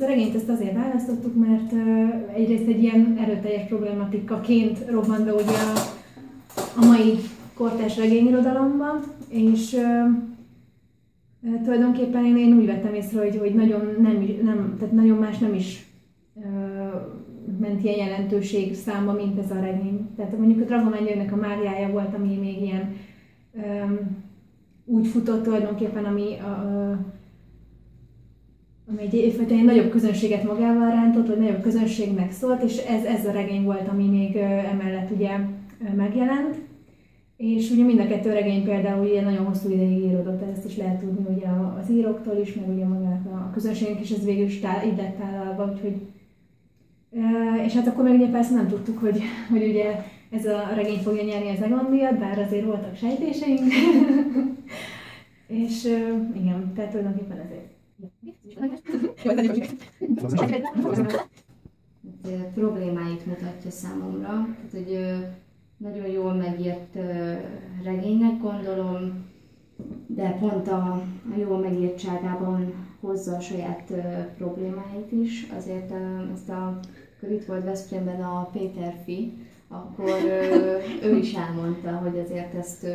Ezt a regényt azért választottuk, mert egyrészt egy ilyen erőteljes problematikaként robbant be ugye a mai kortárs regényirodalomban, és tulajdonképpen én úgy vettem észre, hogy tehát nagyon más nem is ment ilyen jelentőség számba, mint ez a regény. Tehát mondjuk a Dragománygyörgynek a mágiája volt, ami még ilyen úgy futott tulajdonképpen, ami egyfajta egy nagyobb közönséget magával rántott, vagy nagyobb közönségnek szólt, és ez a regény volt, ami még emellett ugye megjelent. És ugye mind a kettő regény például ugye nagyon hosszú ideig íródott, ezt is lehet tudni ugye az íróktól is, meg ugye magának a közönségnek is ez végül is így lett tálalva, úgyhogy és hát akkor meg ugye persze nem tudtuk, hogy ugye ez a regény fogja nyerni az Egon-díjat, bár azért voltak sejtéseink. És igen, tehát tulajdonképpen ezért. Problémáit mutatja számomra, tehát hogy nagyon jól megírt regénynek gondolom, de pont a jól megírtságában hozza a saját problémáit is. Azért amikor itt volt Veszprémben a Péterfi, akkor ő is elmondta, hogy azért ezt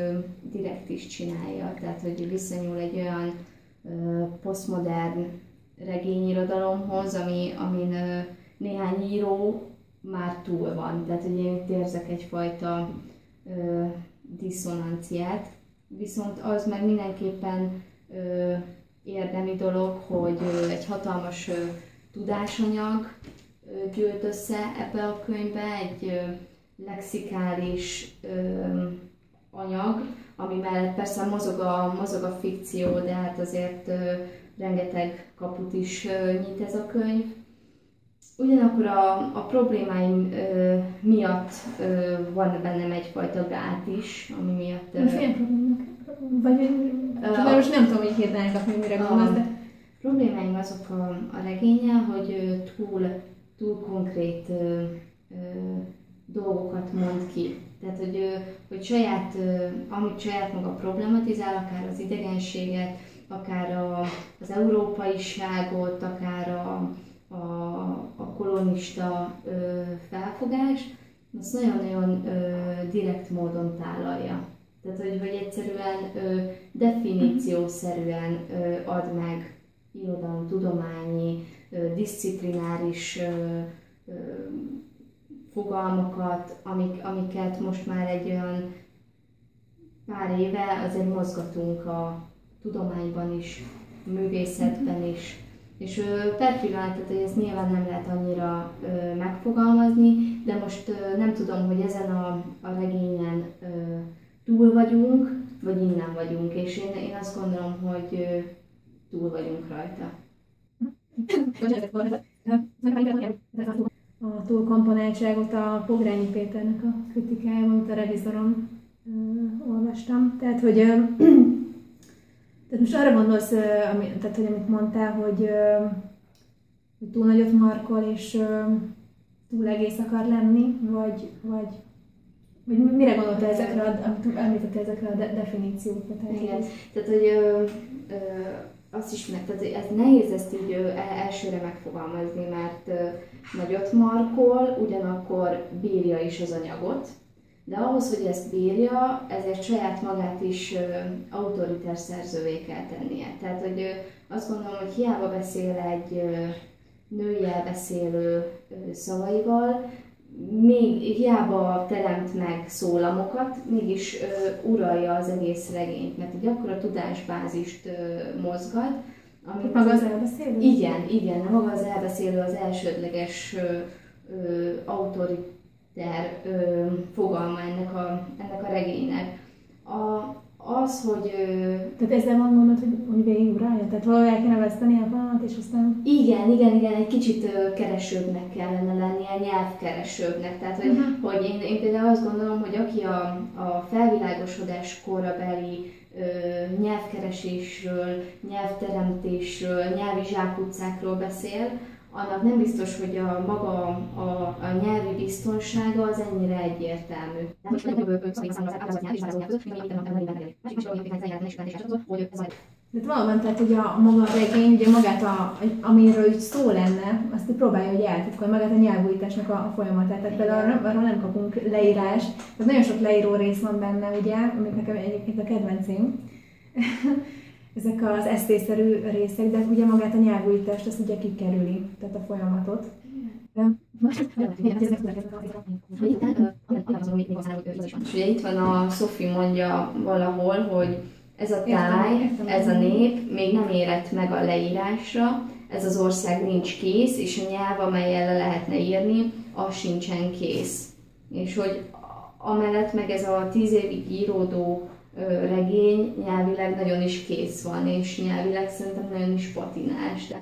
direkt is csinálja, tehát hogy viszonyul egy olyan posztmodern regényirodalomhoz, amin néhány író már túl van. Tehát hogy én itt érzek egyfajta diszonanciát, viszont az meg mindenképpen érdemi dolog, hogy egy hatalmas tudásanyag gyűlt össze ebbe a könyvbe, egy lexikális anyag, ami mellett persze mozog a fikció, de hát azért rengeteg kaput is nyit ez a könyv. Ugyanakkor a problémáim miatt van bennem egyfajta gát is, ami miatt... Most milyen problémák? Vagy most nem tudom, hogy hirtelen kapni, mire gondolsz, de... Problémáim azok a regényel, hogy túl konkrét dolgokat mond ki. Tehát, hogy amit saját maga problematizál, akár az idegenséget, akár az európaiságot, akár a kolonista felfogás, azt nagyon-nagyon direkt módon tálalja. Tehát, hogy egyszerűen definíciószerűen ad meg irodalomtudományi, diszciplináris fogalmakat, amiket most már egy olyan pár éve azért mozgatunk a tudományban is, a művészetben is. És per pillanat, hogy ezt nyilván nem lehet annyira megfogalmazni, de most nem tudom, hogy ezen a regényen túl vagyunk, vagy innen vagyunk, és én azt gondolom, hogy túl vagyunk rajta. A túlkomponáltságot a Pogrányi Péternek a kritikájában, amit a Revizoron olvastam. Tehát, hogy most arra gondolsz, hogy amit mondtál, hogy túl nagyot markol és túl egész akar lenni, vagy mire gondoltál ezekre, amit említettél ezekre a definíciókra? Igen, tehát hogy azt is tehát ez nehéz ezt így elsőre megfogalmazni, mert nagyot markol, ugyanakkor bírja is az anyagot, de ahhoz, hogy ezt bírja, ezért saját magát is autoritár szerzővé kell tennie. Tehát, hogy azt gondolom, hogy hiába beszél egy női elbeszélő szavaival, még hiába teremt meg szólamokat, mégis uralja az egész regényt, mert egy akkora tudásbázist mozgat, amit maga az elbeszélő? Igen, maga az elbeszélő az elsődleges autoritár fogalma ennek a regénynek. Az, hogy... Tehát ezzel van mondod, hogy végig uralja? Tehát valahogy el kéne veszteni a vonalat, és aztán... Igen, egy kicsit keresőbbnek kellene lennie, nyelvkeresőbbnek. Tehát, hogy én például azt gondolom, hogy aki a felvilágosodás korabeli nyelvkeresésről, nyelvteremtésről, nyelvi zsákutcákról beszél, annak nem biztos, hogy a nyelvi biztonsága az ennyire egyértelmű. De valóban, tehát hogy a maga a regény, ugye magát, amiről így szó lenne, azt így próbálja, hogy eltitkolni magát a nyelvújításnak a folyamatát. Tehát például arról nem kapunk leírást, tehát nagyon sok leíró rész van benne, ugye, amik nekem egyébként a kedvencém. Ezek az esztészerű részek, de ugye magát a nyelvújítást azt ugye kikerüli, tehát a folyamatot. Ugye itt van a Sophie mondja valahol, hogy ez a táj, ez a nép még nem érett meg a leírásra, ez az ország nincs kész, és a nyelv, amellyel le lehetne írni, az sincsen kész. És hogy amellett meg ez a 10 évig íródó regény nyelvileg nagyon is kész van, és nyelvileg szerintem nagyon is patinás.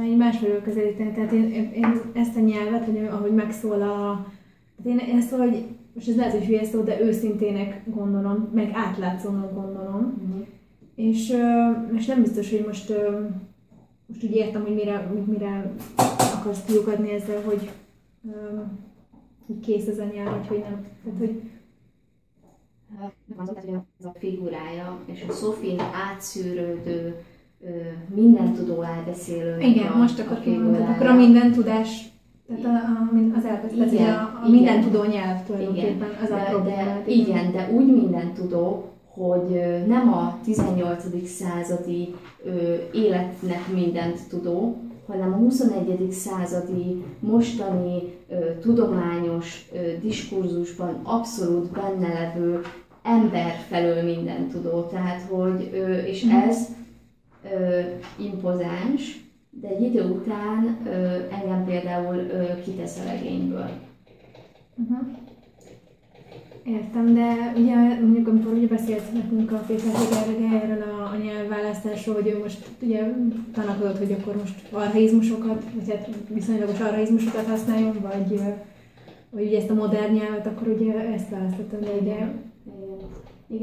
Egy másfelől közelíteni, tehát én ezt a nyelvet, hogy ahogy megszól tehát én ezt valahogy, most ez lehet, hogy hülye szó, de őszintének gondolom, meg átlátszónak gondolom. És nem biztos, hogy most úgy értem, hogy mire akarsz kiukadni ezzel, hogy kész ez a nyelv, vagy hogy nem. Tehát, hogy ez a figurája, és a Sophie átszűrődő, mindentudó elbeszélő. Igen, most akkor a mindentudás, tehát az elbeszélés, a mindentudó nyelv tulajdonképpen, az a probléma. Igen, de úgy mindentudó, hogy nem a 18. századi életnek mindent tudó, hanem a 21. századi mostani tudományos diskurzusban abszolút benne levő ember felől mindent tudó. Tehát, hogy, és ez impozáns, de egy idő után engem például kitesz a regényből. Értem, de ugye mondjuk amikor ugye beszélt nekünk a Péter Heger erről a nyelvválasztásról, hogy ő most ugye tanakodott, hogy akkor most archaizmusokat, vagy hát viszonylagos archaizmusokat használjon, vagy ugye ezt a modern nyelvet, akkor ugye ezt választottam, de ugye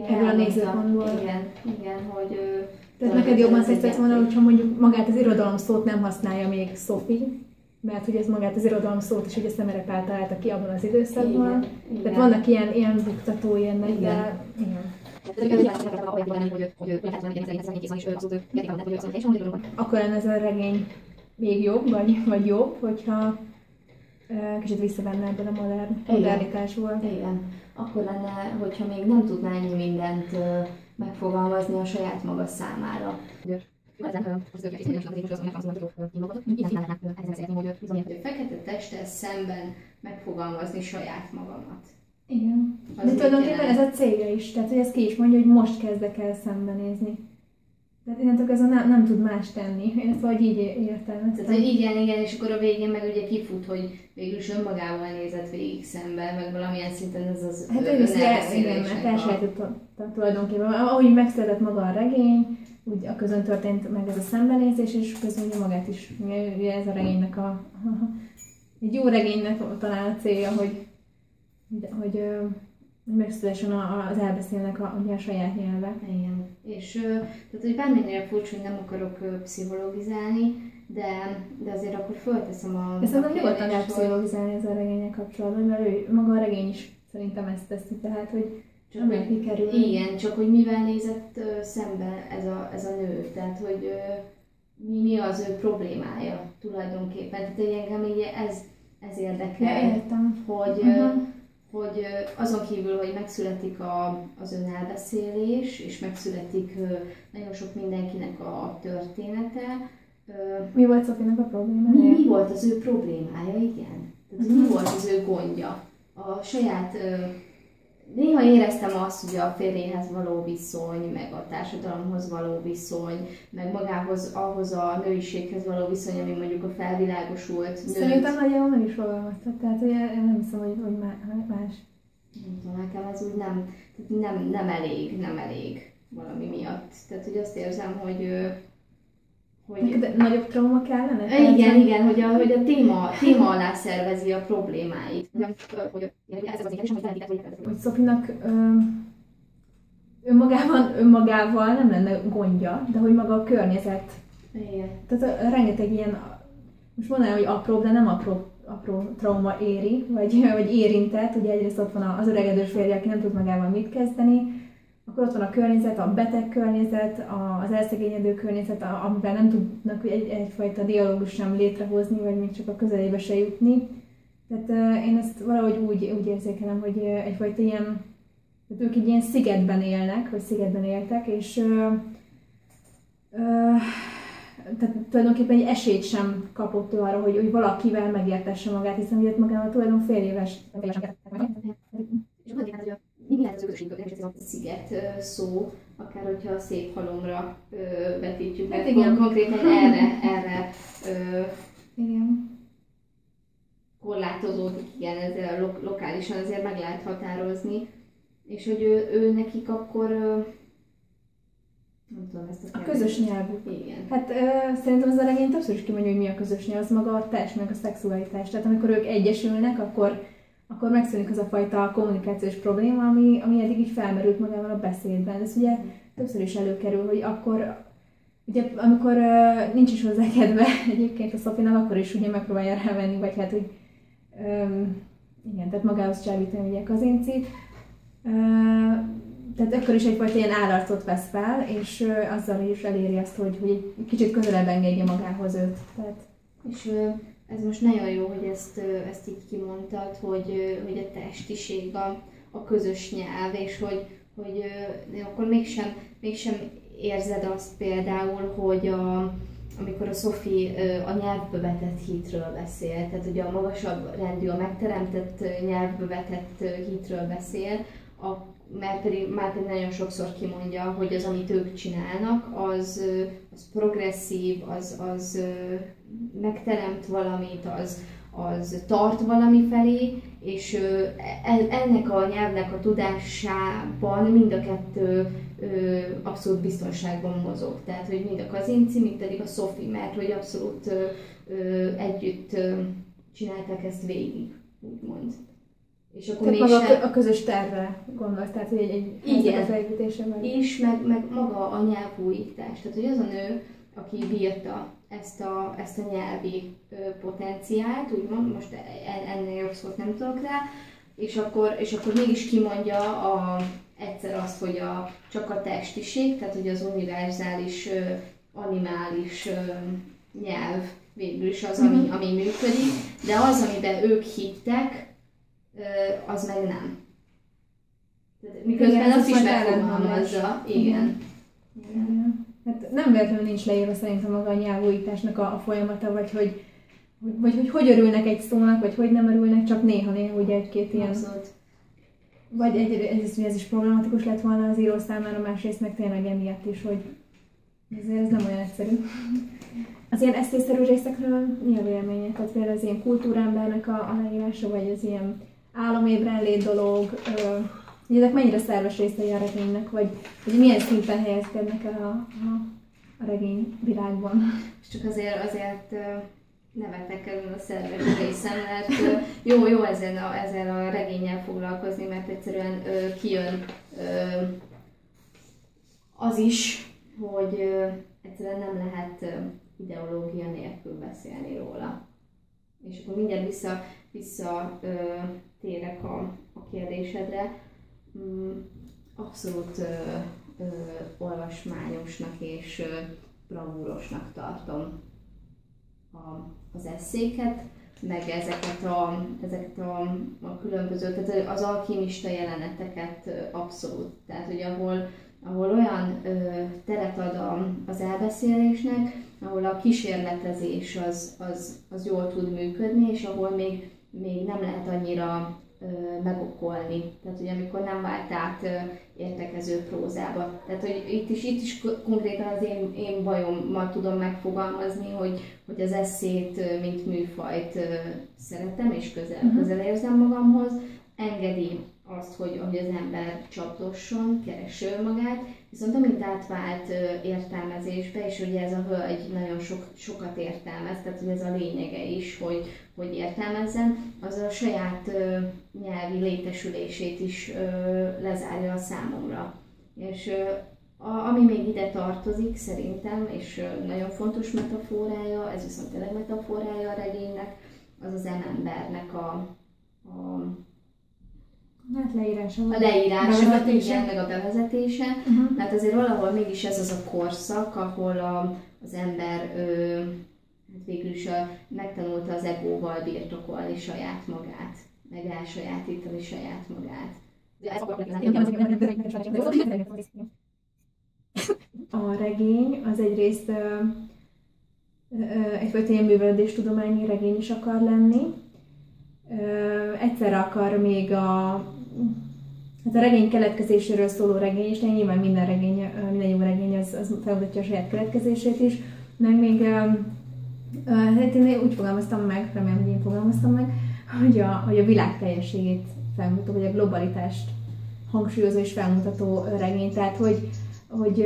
ebből a nézőpontból. Igen, hogy... Tehát neked jobban tetszett volna, hogyha mondjuk magát az irodalom szót nem használja még Sophie, mert hogy ez magát az irodalom szót is ugye Szemerepál találta ki abban az időszakban. Igen. Tehát vannak ilyen buktatói ennek, de igen. Akkor lenne ez a regény még jobb, vagy jobb, hogyha kicsit visszavenne ebből a modernitásból. Igen. Akkor lenne, hogyha még nem tudná ennyi mindent megfogalmazni a saját maga számára. Fekete testtel szemben megfogalmazni saját magamat. Igen. De tulajdonképpen ez a célja is, tehát hogy ezt ki is mondja, hogy most kezdek el szembenézni. Tehát innentől ez nem tud más tenni. Én ezt valahogy így értelmeztem. Tehát igen, és akkor a végén meg ugye kifut, hogy végülis önmagával nézett végig szembe, meg valamilyen szinten ez az hát ő is igen, mert elsajátította tulajdonképpen. Ahogy megszületett maga a regény, úgy a közön történt meg ez a szembenézés, és közben ugye magát is, ugye ez a regénynek egy jó regénynek talán a célja, hogy megszülessen az elbeszélnek a saját nyelve. Igen. És tehát, hogy bármennyire furcsa, hogy nem akarok pszichologizálni, de azért akkor fölteszem a... De szerintem nyugodtan lehet pszichologizálni ez a regények kapcsolatban, mert ő maga a regény is szerintem ezt teszi, tehát hogy csak hogy kikerül. Igen, csak hogy mivel nézett szembe ez a nő, tehát hogy mi az ő problémája tulajdonképpen. Tehát engem így ez érdekel, értem. Hogy azon kívül, hogy megszületik az önelbeszélés, és megszületik nagyon sok mindenkinek a története. Mi volt Sophie-nak a problémája? Mi volt az ő problémája, igen. Tehát mi volt az ő gondja. A saját... Néha éreztem azt, hogy a férjéhez való viszony, meg a társadalomhoz való viszony, meg magához, ahhoz a nőiséghez való viszony, ami mondjuk a felvilágosult nőt. Szerintem nagyjából meg is fogalmaztat, tehát én nem hiszem, hogy más. Nem tudom, nekem ez úgy nem elég valami miatt. Tehát, hogy azt érzem, hogy de nagyobb trauma kellene? Igen, hogy a téma alá szervezi a problémáit. Hogy Sophie-nak önmagával nem lenne gondja, de hogy maga a környezet. Igen. Tehát rengeteg ilyen, most mondanám, hogy apróbb, de nem apróbb apró trauma éri, vagy érintett. Ugye egyrészt ott van az öregedős férje, aki nem tud magával mit kezdeni, akkor ott van a környezet, a beteg környezet, az elszegényedő környezet, amivel nem tudnak egyfajta dialógus sem létrehozni, vagy még csak a közelébe se jutni. Tehát én ezt valahogy úgy érzékelem, hogy egyfajta ilyen, tehát ők egy ilyen szigetben élnek, vagy szigetben éltek, és tehát tulajdonképpen egy esélyt sem kapott ő arra, hogy valakivel megértesse magát, hiszen ugye magával tulajdonképpen fél éves. Mi lehet az közösség, a sziget szó, akár hogyha a szép halomra vetítjük, mert igen, konkrétan erre igen. korlátozódik, igen, ezzel lokálisan azért meg lehet határozni, és hogy ő nekik akkor nem tudom ezt a közös nyelvű. Igen. Hát szerintem az a regény többször is kimondja, hogy mi a közös nyelv, az maga a test, meg a szexualitás. Tehát amikor ők egyesülnek, akkor megszűnik az a fajta kommunikációs probléma, ami eddig így felmerült magával a beszédben. Ez ugye többször is előkerül, hogy akkor, ugye, amikor nincs is hozzá kedve egyébként a Sophie-nak, akkor is ugye megpróbálja rávenni, vagy hát, hogy igen, tehát magához csábítani ugye Kazincit. Tehát akkor is egyfajta ilyen állarcot vesz fel, és azzal is eléri azt, hogy egy kicsit közelebb engedje magához őt. Tehát. És ez most nagyon jó, hogy ezt így kimondtad, hogy a testiség a közös nyelv, és hogy akkor mégsem érzed azt például, hogy amikor a Sophie a nyelvbe vetett hitről beszél, tehát ugye a magasabb rendű, a megteremtett nyelvbe vetett hitről beszél, mert pedig nagyon sokszor kimondja, hogy az, amit ők csinálnak, az progresszív, az megteremt valamit, az tart valami felé, és ennek a nyelvnek a tudásában mind a kettő abszolút biztonságban mozog. Tehát, hogy mind a Kazinci, mind pedig a Sophie, mert hogy abszolút együtt csinálták ezt végig, úgymond. És akkor maga a közös tervre gondolsz, tehát hogy egy felépítése meg. És meg maga a nyelvújítás. Tehát, hogy az a nő, aki bírta ezt a nyelvi potenciált, úgymond, most ennél jobb szót nem tudok rá, és akkor mégis kimondja egyszer azt, hogy csak a testiség, tehát hogy az univerzális, animális nyelv végül is az, ami működik, de az, amiben ők hittek, az meg nem. Miközben azt is megfogalmazza. Igen. Hát nem véletlenül nincs leírva szerintem maga a nyelvújításnak a folyamata, vagy hogy örülnek egy szónak, vagy hogy nem örülnek, csak néha ugye egy-két ilyen. Abszolút. Vagy ez is problematikus lett volna az író számára, másrészt meg tényleg emiatt is, hogy ezért ez nem olyan egyszerű. Az ilyen esztészerű részekről mi a véleményed? Tehát például az ilyen kultúrembernek a leírása, vagy az ilyen álomébrenlét dolog, hogy ezek mennyire szerves részei a regénynek, vagy milyen szinten helyezkednek el a regény világban? És csak azért nevetek ezen a szerves részen, mert jó ezzel a regénnyel foglalkozni, mert egyszerűen kijön az is, hogy egyszerűen nem lehet ideológia nélkül beszélni róla. És akkor mindjárt visszatérek a kérdésedre. Abszolút olvasmányosnak és bravúrosnak tartom az esszéket, meg ezeket a különböző, tehát az alkimista jeleneteket abszolút. Tehát, hogy ahol olyan teret ad az elbeszélésnek, ahol a kísérletezés az jól tud működni, és ahol még nem lehet annyira megokolni. Tehát, hogy amikor nem vált át értekező prózába. Tehát, hogy itt is konkrétan az én bajommal tudom megfogalmazni, hogy az esszét, mint műfajt szeretem, és közel érzem magamhoz. Engedi azt, hogy az ember csapdosson, keresse önmagát, viszont amint átvált értelmezésbe, és ugye ez a hölgy nagyon sokat értelmez, tehát hogy ez a lényege is, hogy értelmezzen, az a saját nyelvi létesülését is lezárja a számomra. És ami még ide tartozik szerintem, és nagyon fontos metaforája, ez viszont tényleg metaforája a regénynek, az embernek a Hát leírása. A leírása, igen, meg a bevezetése. Hát azért valahol mégis ez az a korszak, ahol az ember hát végül is megtanulta az egóval birtokolni saját magát, meg elsajátítani saját magát. A regény az egyrészt egyfajta ilyen művelődéstudományi regény is akar lenni. Egyszerre akar még hát a regény keletkezéséről szóló regény is, de nyilván minden jó regény az felmutatja a saját keletkezését is, meg még hát én úgy fogalmaztam meg, remélem, hogy én fogalmaztam meg, hogy a világ teljességét felmutató, vagy a globalitást hangsúlyozó és felmutató regény, tehát hogy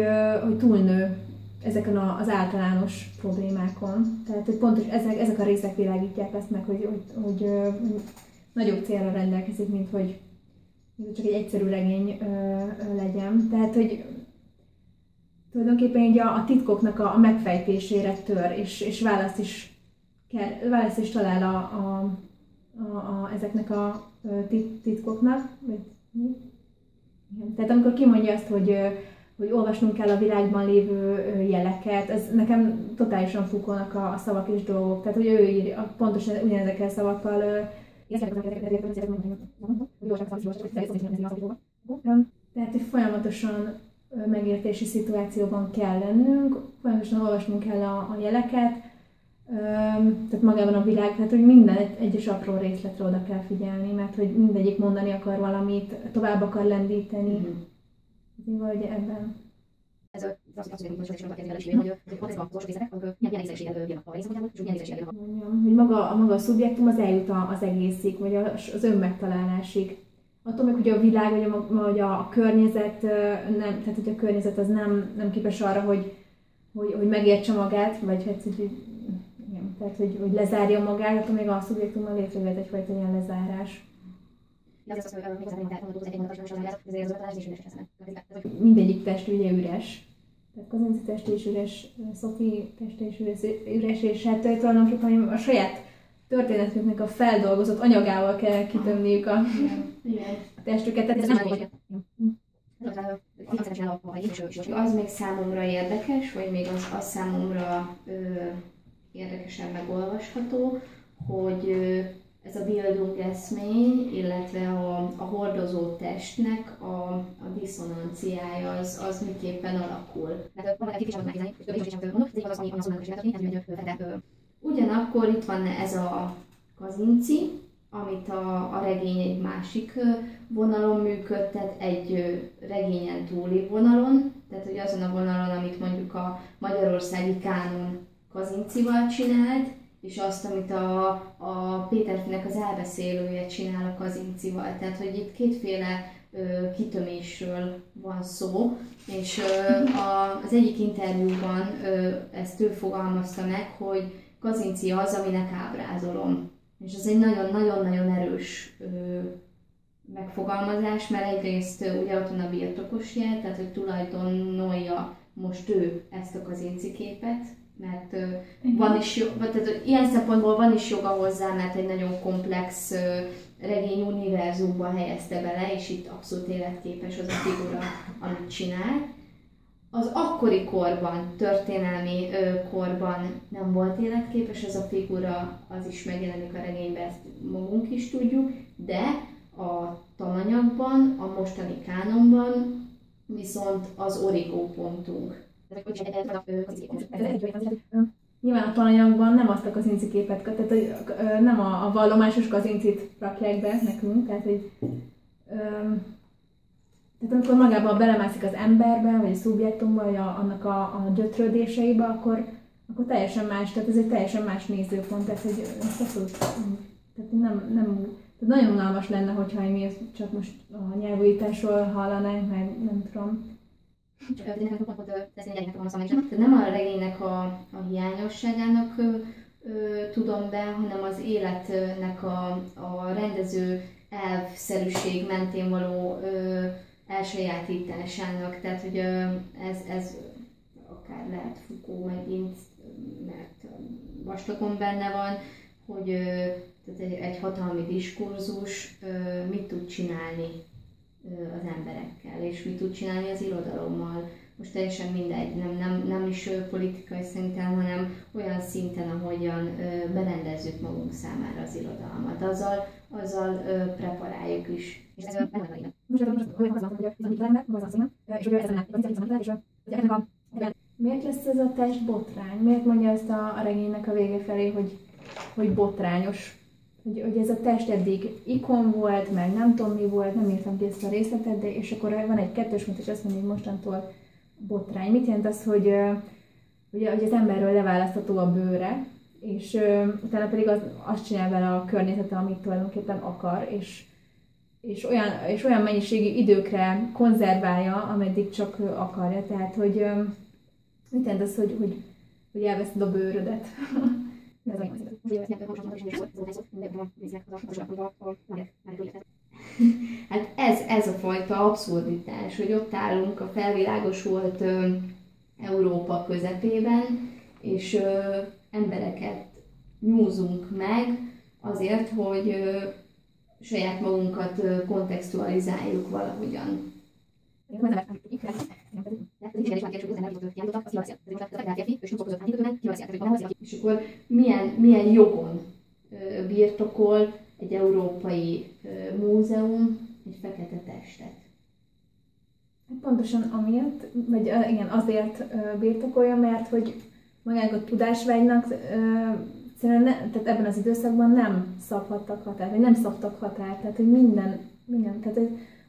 túlnő ezeken az általános problémákon. Tehát, hogy pontos ezek a részek világítják ezt meg, hogy nagyobb célra rendelkezik, mint hogy csak egy egyszerű regény legyen. Tehát, hogy tulajdonképpen így a titkoknak a megfejtésére tör, és választ is talál ezeknek a titkoknak. Tehát amikor kimondja azt, hogy olvasnunk kell a világban lévő jeleket, ez nekem totálisan Foucault-nak a szavak és dolgok. Tehát, hogy ő ír pontosan ugyanezekkel a szavakkal. Tehát, hogy folyamatosan megértési szituációban kell lennünk, folyamatosan olvasnunk kell a jeleket, tehát magában a világ, tehát hogy minden egyes apró részletre oda kell figyelni, mert hogy mindegyik mondani akar valamit, tovább akar lendíteni. Vagy ebben. Ez az abszolút hogy pont ezek a utolsó részletek, amikor milyen egyszerűséggel bírnak a részletekben, és milyen egyszerűséggel bírnak. Hogy maga a szubjektum az eljut az egészig, vagy az önmegtalálásig. Attól még, hogy a világ, vagy a környezet, nem, tehát hogy a környezet az nem képes arra, hogy megértse magát, vagy hogy lezárja magát, attól még a szubjektumban létrejött egyfajta ilyen lezárás. Mindegyik test ugye üres. Tehát Kazinczy teste is üres, Sophie teste is üres, és hát tulajdonképpen a saját történetüknek a feldolgozott anyagával kell kitömniük a testüket. Az még számomra érdekes, vagy még az számomra érdekesen megolvasható, hogy ez a Bildungseszmény, illetve a hordozó testnek a diszonanciája az miképpen alakul. Ugyanakkor itt van ez a Kazinczy, amit a regény egy másik vonalon működtet, egy regényen túli vonalon, tehát hogy azon a vonalon, amit mondjuk a magyarországi kánon Kazinczyval csinált, és azt, amit a Péterfinek az elbeszélője csinál a Kazinczyval. Tehát, hogy itt kétféle kitömésről van szó, és az egyik interjúban ezt ő fogalmazta meg, hogy Kazinczy az, aminek ábrázolom. És ez egy nagyon-nagyon erős megfogalmazás, mert egyrészt ugye ott van a birtokos jel, tehát hogy tulajdonolja most ő ezt a Kazinczy képet, mert van is tehát ilyen szempontból van is joga hozzá, mert egy nagyon komplex regény univerzumban helyezte bele, és itt abszolút életképes az a figura, amit csinál. Az akkori korban, történelmi korban nem volt életképes ez a figura, az is megjelenik a regényben, ezt magunk is tudjuk, de a tananyagban, a mostani kánonban viszont az origópontunk. Nyilván a tananyagban nem azt a Kazinczy képet, tehát nem a vallomásos Kazinczyt rakják be nekünk, tehát amikor magában belemászik az emberbe, vagy a szubjektumba, vagy annak a gyötrődéseibe, akkor teljesen más, tehát ez egy teljesen más nézőpont, tehát hogy abszolút, tehát nagyon unalmas lenne, hogyha mi csak most a nyelvújításról hallanánk, meg nem tudom. Nem a regénynek a hiányosságának tudom be, hanem az életnek a rendező elvszerűség mentén való elsajátításának. Tehát, hogy ez akár lehet Foucault megint, mert vastagon benne van, hogy Tehát egy hatalmi diskurzus mit tud csinálni az emberekkel, és mit tud csinálni az irodalommal. Most teljesen mindegy, nem is politikai szinten, hanem olyan szinten, ahogyan berendezzük magunk számára az irodalmat. Azzal preparáljuk is. És ez benne van a most az van, hogy ez a hitlelemben, az az és hogy ez a miért lesz ez a test botrány? Miért mondja ezt a regénynek a vége felé, hogy botrányos? Hogy ez a test eddig ikon volt, meg nem tudom mi volt, nem írtam ki ezt a részletet, de és akkor van egy kettős pont, és azt mondja, hogy mostantól botrány. Mit jelent az, hogy az emberről leválasztható a bőre, és utána pedig azt csinál vele a környezete, amit tulajdonképpen akar, és olyan mennyiségű időkre konzerválja, ameddig csak akarja. Tehát, hogy mit jelent az, hogy elveszed a bőrödet? Hát ez a fajta abszurditás, hogy ott állunk a felvilágosult Európa közepében, és embereket nyúzunk meg azért, hogy saját magunkat kontextualizáljuk valahogyan. És akkor milyen jogon birtokol egy európai múzeum egy fekete testet? Pontosan amiatt, vagy igen, azért birtokolja, mert hogy magának a tudásvágynak tehát ebben az időszakban nem szabhattak határt, vagy nem szabtak határt, tehát hogy minden tehát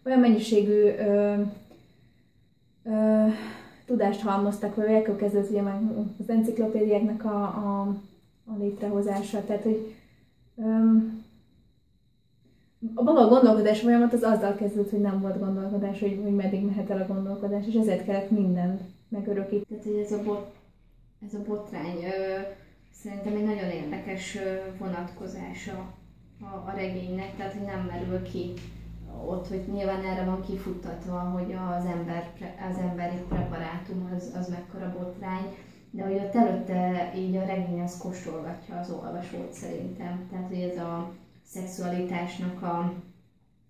olyan mennyiségű tudást halmoztak, vagy ekkor kezdődött ugye már az enciklopédiáknak a létrehozása, tehát hogy a maga a gondolkodás folyamat az azzal kezdődött, hogy nem volt gondolkodás, hogy meddig mehet el a gondolkodás, és ezért kellett mindent megörökíteni. Tehát, hogy ez a botrány szerintem egy nagyon érdekes vonatkozása a regénynek, tehát hogy nem merül ki ott, hogy nyilván erre van kifuttatva, hogy az emberi preparátum az mekkora botrány, de hogy ott előtte így a regény az kóstolgatja az olvasót szerintem. Tehát, hogy ez a szexualitásnak a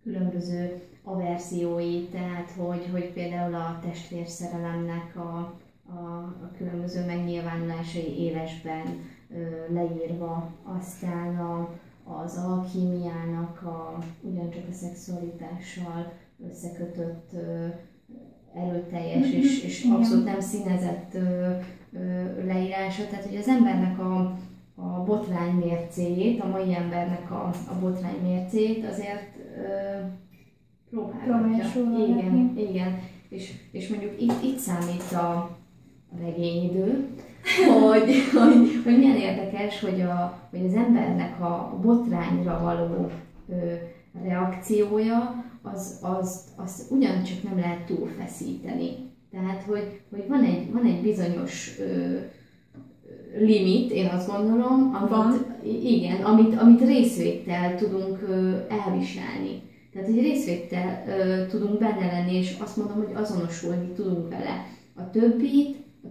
különböző averziói, tehát hogy például a testvérszerelemnek a különböző megnyilvánulásai élesben leírva, aztán az alkímiának ugyancsak a szexualitással összekötött erőteljes és abszolút nem színezett leírása. Tehát, hogy az embernek a botrány mércéjét, a mai embernek a botrány mércéjét azért próbálgatja. Igen. És mondjuk itt számít a regényidő, hogy milyen érdekes, hogy az embernek a botrányra való reakciója, az ugyancsak nem lehet túlfeszíteni. Tehát, hogy van egy bizonyos limit, én azt gondolom, amit részvéttel tudunk elviselni. Tehát, hogy részvéttel tudunk benne lenni, és azt mondom, hogy azonosulni tudunk vele. A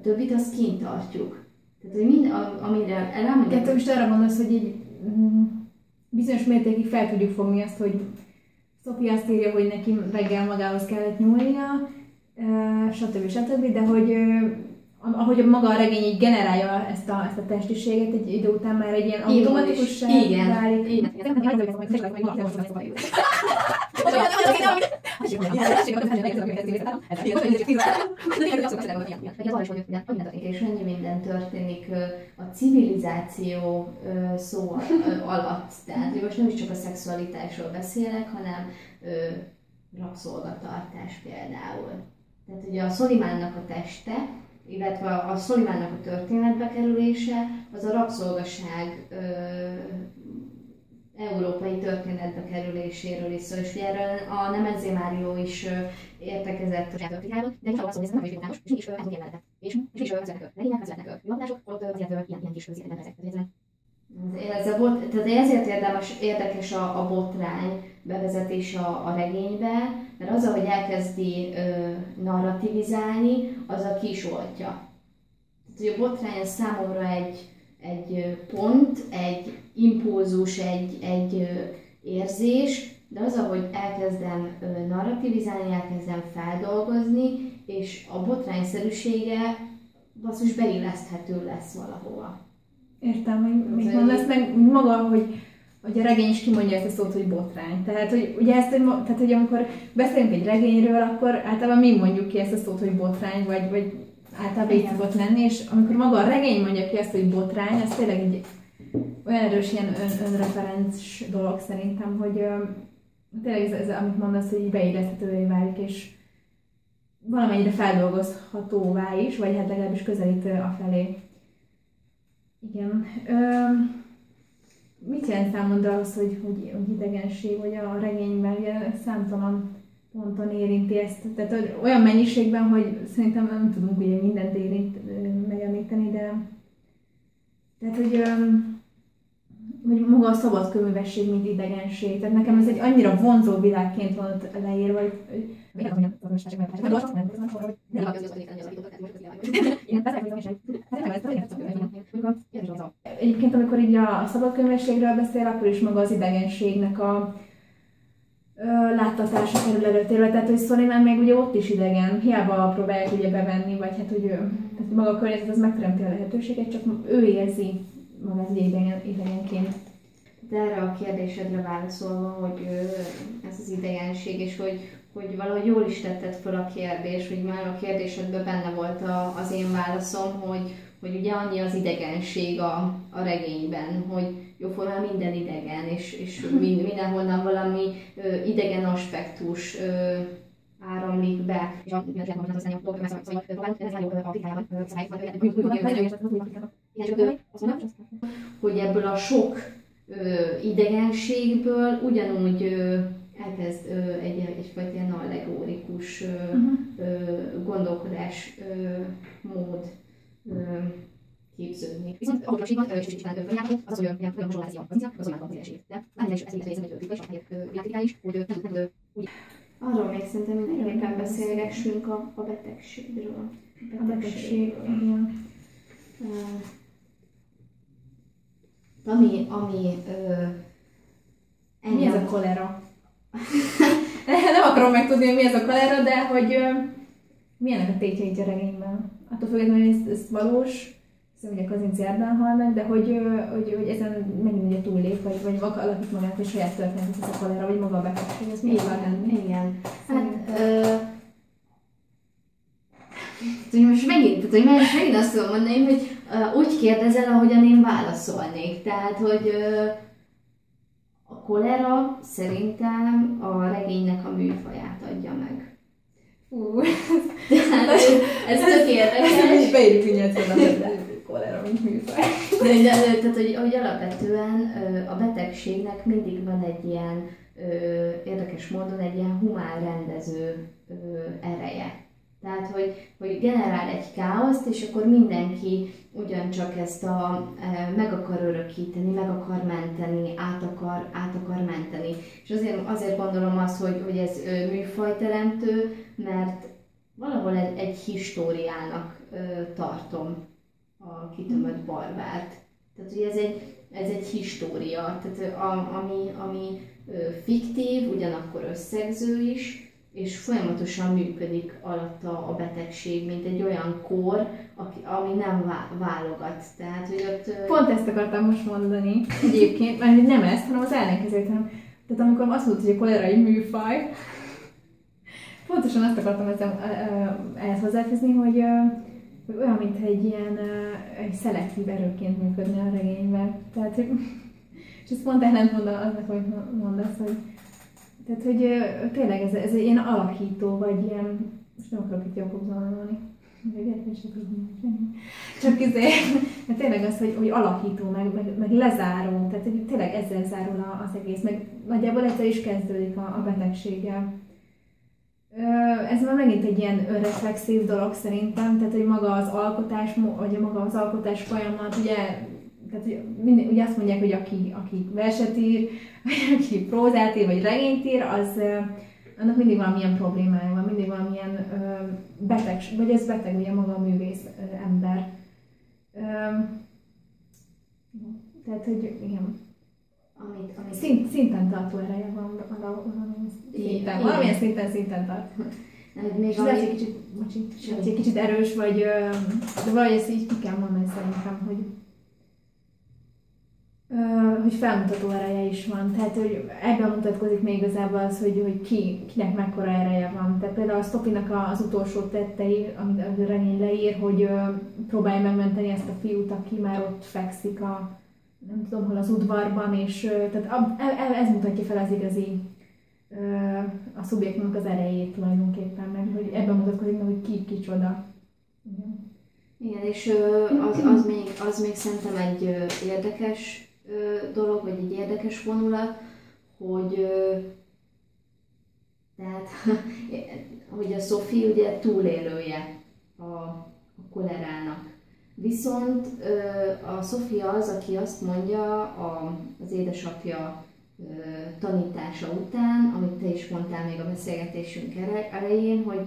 többit azt kint tartjuk. Tehát, hogy amire elmondjuk. Most arra gondolsz, hogy így bizonyos mértékig fel tudjuk fogni azt, hogy Sophie azt írja, hogy neki reggel magához kellett nyúlnia, stb. De hogy ahogy maga a regény így generálja ezt a testiséget, egy idő után már egy ilyen automatikussá válik. Igen. És annyi minden történik a civilizáció szó alatt. Tehát most nem is csak a szexualitásról beszélek, hanem rabszolgatartás például. Tehát ugye a Szolymánnak a teste, illetve a Szolymánnak a történetbe kerülése, az a rabszolgaság európai történetbe kerüléséről is szól, és erről a Nemezé Mário is értekezett a történetben, de inkább azt mondja, hogy ez nem is és ez úgy jelentet. És vezetnek legények, vezetnek javulások, ott azért ilyen kis közéletben ezek. Tehát ezért érdekes a botrány bevezetése a regénybe, mert az, ahogy elkezdi narrativizálni, az a kisoltja. Tehát, hogy a botrány az számomra egy pont, egy impulzus, egy érzés, de az, ahogy elkezdem narrativizálni, elkezdem feldolgozni, és a botrányszerűsége basszus beilleszthető lesz valahova. Értem, hogy mit mondasz, meg maga, hogy a regény is kimondja ezt a szót, hogy botrány. Tehát, hogy ugye tehát, hogy amikor beszélünk egy regényről, akkor általában mi mondjuk ki ezt a szót, hogy botrány, vagy általában így szokott lenni, és amikor maga a regény mondja ki ezt, hogy botrány, az tényleg egy olyan erős ilyen önreferenc dolog szerintem, hogy tényleg ez, amit mondasz, hogy így beilleszthetővé válik, és valamennyire feldolgozhatóvá is, vagy hát legalábbis közelít afelé. Igen. Mit jelent számodra az, hogy idegenség, vagy a regényben ugye számtalan ponton érinti ezt? Tehát hogy olyan mennyiségben, hogy szerintem nem tudunk ugye mindent megemlíteni, de tehát, hogy maga a szabadkőművesség, mint idegenség. Tehát nekem ez egy annyira vonzó világként van ott leírva, hogy egyébként, amikor így a szabadkőművességről beszél, akkor is maga az idegenségnek a láttatása kerül előtérbe. Tehát, hogy Szoliman még ugye ott is idegen, hiába próbálják ugye bevenni, vagy hát, hogy tehát maga a környezet az megteremti a lehetőséget, csak ő érzi magát ugye idegenként. De erre a kérdésedre válaszolva, hogy ez az idegenség, és hogy valahogy jól is tetted fel a kérdést, hogy már a kérdésedben benne volt az én válaszom, hogy ugye annyi az idegenség a regényben, hogy jóformán minden idegen, és mindenhonnan valami idegen aspektus áramlik be. Hogy ebből a sok idegenségből ugyanúgy elkezd egyfajta ilyen allegorikus gondolkodás mód képződni. Viszont a foglalásban és is ismerhető följárató, az olyan hasonláció a pozíció, az olyan az élesét. De látni is ezt egy kritika is, a világkritika is, hogy nem úgy. Arról még szerintem mindenképpen beszélgessünk a betegségről. A betegség, igen. Ami mi ez a kolera? Nem akarom megtudni, hogy mi ez a kolera, de hogy milyenek a tétjeit a regényben. Attól függetlenül, hogy ez valós, szóval ugye Kazinczy Erdben hal meg, de hogy ezen megint ugye túllép, vagy alakít magát, hogy saját történet ez a kolera, vagy maga a betegség, ez mi van lenni? Igen. Most megint azt tudom mondani, hogy úgy kérdezel, ahogyan én válaszolnék. Tehát, hogy a kolera szerintem a regénynek a műfaját adja meg. Tehát ez tök érdekes. Beírjuk mindjárt a kolera, mint műfaj. Tehát, hogy alapvetően a betegségnek mindig van egy ilyen érdekes módon egy ilyen humán rendező ereje. Tehát, hogy generál egy káoszt, és akkor mindenki ugyancsak ezt meg akar örökíteni, meg akar menteni, át akar menteni. És azért gondolom azt, hogy ez műfajteremtő, mert valahol egy históriának tartom a kitömött barbárt. Tehát, hogy ez egy história, tehát ami fiktív, ugyanakkor összegző is, és folyamatosan működik alatta a betegség, mint egy olyan kór, ami nem válogat. Tehát, hogy ott... Pont ezt akartam most mondani egyébként, mert nem ezt, hanem az ellenkezőt. Tehát amikor azt mondod, hogy a kolera egy műfaj, pontosan azt akartam ehhez hozzáfűzni, hogy olyan, mintha egy ilyen egy szelektív erőként működne a regényben. Tehát, és ez pont ellentmond aznak, hogy mondasz, hogy tehát, hogy tényleg ez egy ilyen alakító, vagy ilyen, most nem akarok itt jogokzalani, csak hát tényleg az, hogy alakító, meg lezáró, tehát hogy tényleg ezzel zárul az egész, meg nagyjából ezzel is kezdődik a betegséggel. Ez már megint egy ilyen önreflexív dolog szerintem, tehát hogy maga az alkotás, vagy maga az alkotás folyamat, ugye, tehát ugye azt mondják, hogy aki verset ír, vagy aki prózát ír, vagy regényt ír, annak mindig valamilyen problémája van, mindig valamilyen beteg, vagy ez beteg ugye maga a művész ember. Tehát, hogy igen. Amit Szinten tartó ereje van valamilyen szinten tart. még És ez egy kicsit erős, vagy, de valahogy ezt így ki kell mondani szerintem, hogy felmutató ereje is van. Tehát, hogy ebben mutatkozik még igazából az, hogy kinek mekkora ereje van. Tehát például a Stoppynak az utolsó tettei, amit a regény leír, hogy próbálja megmenteni ezt a fiút, aki már ott fekszik nem tudom hol az udvarban, és tehát ez mutatja fel az igazi a szubjektumnak az erejét tulajdonképpen, meg hogy ebben mutatkozik meg, hogy kicsoda. Igen, és az még szerintem egy érdekes dolog, vagy egy érdekes vonulat, hogy tehát, hogy a Sophie ugye túlélője a kolerának. Viszont a Sophie az, aki azt mondja az édesapja tanítása után, amit te is mondtál még a beszélgetésünk elején, hogy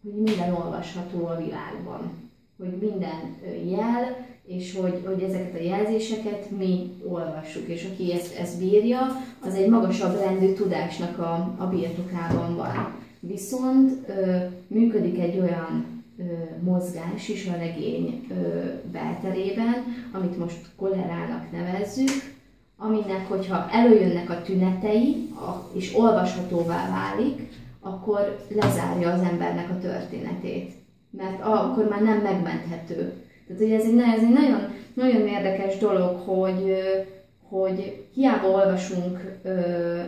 minden olvasható a világban. Hogy minden jel, és hogy ezeket a jelzéseket mi olvassuk. És aki ezt bírja, az egy magasabb rendű tudásnak a birtokában van. Viszont működik egy olyan mozgás is a regény belterében, amit most kolerának nevezzük, aminek, hogyha előjönnek a tünetei, és olvashatóvá válik, akkor lezárja az embernek a történetét. Mert akkor már nem megmenthető. Tehát ugye ez egy nagyon, nagyon érdekes dolog, hogy hiába olvasunk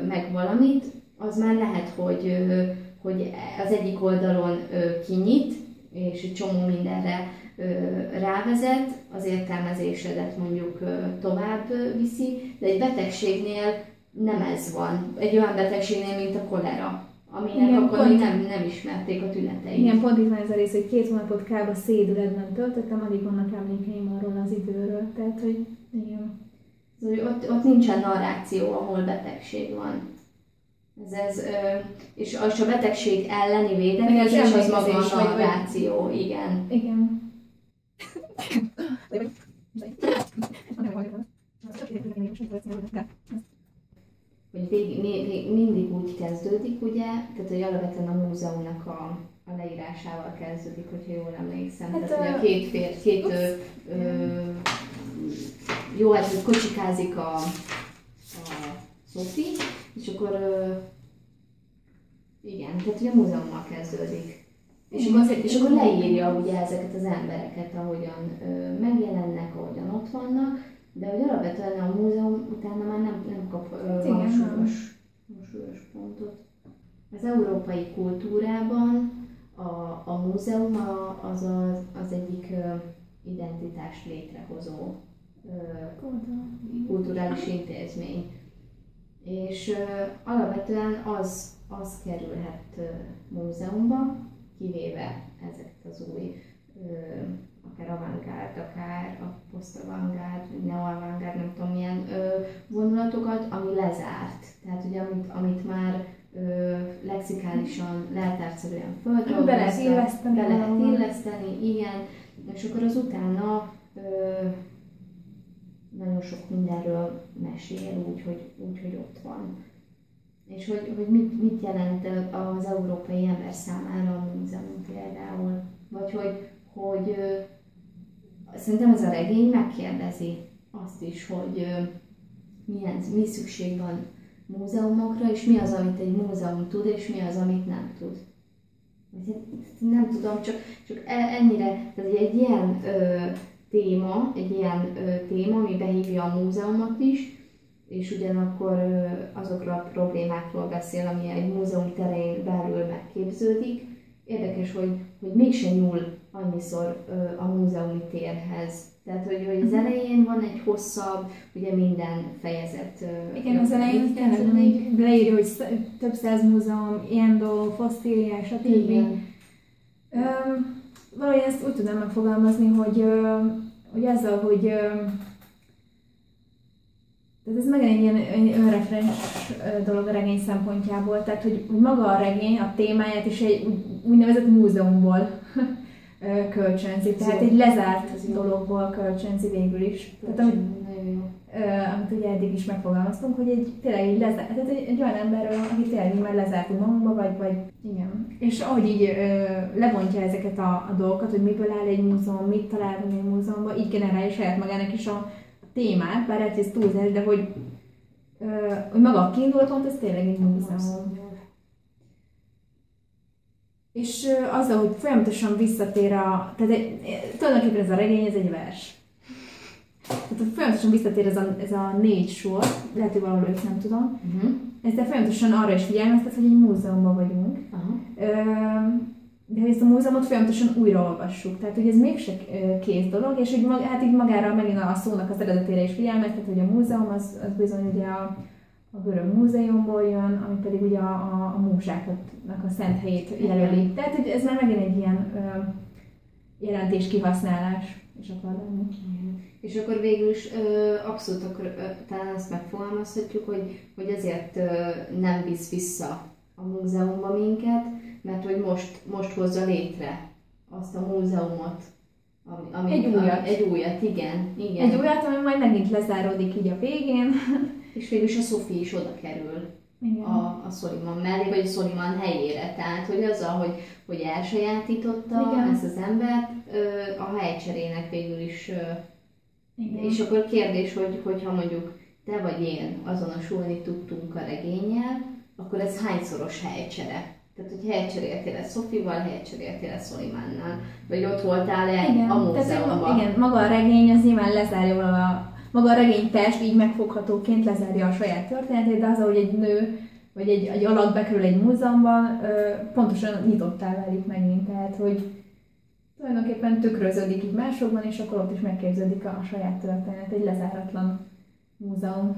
meg valamit, az már lehet, hogy az egyik oldalon kinyit, és egy csomó mindenre rávezet, az értelmezésedet mondjuk tovább viszi, de egy betegségnél nem ez van. Egy olyan betegségnél, mint a kolera, aminek igen, akkor még nem ismerték a tüneteit. Igen, pont itt van ez a rész, hogy 2 hónapot kb. Szédületben töltöttem, addig vannak emlékeim arról az időről. Tehát, hogy igen. Ott nincsen narráció, ahol betegség van. És a betegség elleni védekezés az maga a narráció, igen. Igen. Hogy mindig úgy kezdődik, ugye, tehát hogy alapvetően a múzeumnak a leírásával kezdődik, hogyha jól emlékszem. Hát tehát, hogy a két jó, hát kocsikázik a Sophie, és akkor igen, tehát ugye a múzeummal kezdődik. És akkor leírja ugye ezeket az embereket, ahogyan megjelennek, ahogyan ott vannak, de hogy alapvetően a múzeum utána már nem kap hangsúlyos pontot. Az európai kultúrában a múzeum az egyik identitást létrehozó kulturális intézmény. És alapvetően az kerülhet múzeumba, kivéve ezeket az új, akár avantgárd, akár a post-avantgárd, neo-avantgárd, nem tudom milyen vonulatokat, ami lezárt. Tehát ugye amit már lexikálisan, leltárszerűen földolgoztak, be lehet illeszteni, igen, és akkor az utána nagyon sok mindenről mesél, úgy, hogy ott van. És hogy mit jelent az európai ember számára a múzeum például. Vagy hogy szerintem ez a regény megkérdezi azt is, hogy mi szükség van múzeumokra, és mi az, amit egy múzeum tud, és mi az, amit nem tud. Nem tudom, csak ennyire, tehát egy ilyen téma, ami behívja a múzeumot is, és ugyanakkor azokról a problémákról beszél, ami egy múzeum terén belül megképződik. Érdekes, hogy mégsem nyúl annyiszor a múzeumi térhez. Tehát, hogy az elején van egy hosszabb, ugye minden fejezet. Igen, az elején tényleg még leírja, hogy több 100 múzeum, ilyen dolog, fosszíliás, stb. Valahogy ezt úgy tudom megfogalmazni, hogy azzal, hogy tehát ez megint egy ilyen önreferens dolog a regény szempontjából, tehát hogy maga a regény a témáját is egy úgynevezett múzeumból kölcsönzi. Tehát egy lezárt dologból kölcsönzi végül is. Tehát amit ugye eddig is megfogalmaztunk, hogy tényleg egy lezárt, tehát egy olyan emberről, aki tényleg már lezártunk magunkba, vagy igen. És ahogy így lebontja ezeket a dolgokat, hogy miből áll egy múzeum, mit találunk egy múzeumban, így generálja saját magának is a témát, bár ez túlzás, de hogy maga a kiinduló pont, ez tényleg egy múzeum. És azzal, hogy folyamatosan visszatér tehát tulajdonképpen ez a regény, ez egy vers. Tehát folyamatosan visszatér ez a 4 sor, lehet, hogy valahol őt nem tudom. Ezzel folyamatosan arra is figyelmeztet, hogy egy múzeumban vagyunk. De hogy ezt a múzeumot folyamatosan újraolvassuk. Tehát, hogy ez mégse kész dolog, és hogy hát így magára megint a szónak az eredetére is figyelmeztet, hogy a múzeum az bizony ugye a görög múzeumból jön, ami pedig ugye a múzsáknak a szent helyét jelöli. Tehát, hogy ez már megint egy ilyen jelentés kihasználás is akar lenni. És akkor végül is abszolút akkor talán azt megfogalmazhatjuk, hogy ezért nem visz vissza a múzeumba minket, mert hogy most hozza létre azt a múzeumot. Egy újat, igen. Egy újat, ami majd megint lezáródik így a végén. És végül is a Sophie is oda kerül a Soliman mellé, vagy a Soliman helyére. Tehát, hogy azzal, hogy elsajátította ezt az embert, a helycserének végül is. És akkor kérdés, hogyha mondjuk te vagy én azonosulni tudtunk a regénnyel, akkor ez hányszoros helycsere? Tehát, hogy helycseréltél Sophie-val, helycseréltél Solimannal, vagy ott voltál-e a múzeumban? Igen, maga a regény az nyilván lezárja maga a regénytest így megfoghatóként lezárja a saját történetét, de az, hogy egy nő vagy egy alak bekerül egy múzeumban, pontosan nyitottá válik megint, tehát hogy tulajdonképpen tükröződik így másokban, és akkor ott is megképződik a saját történet, egy lezáratlan múzeum.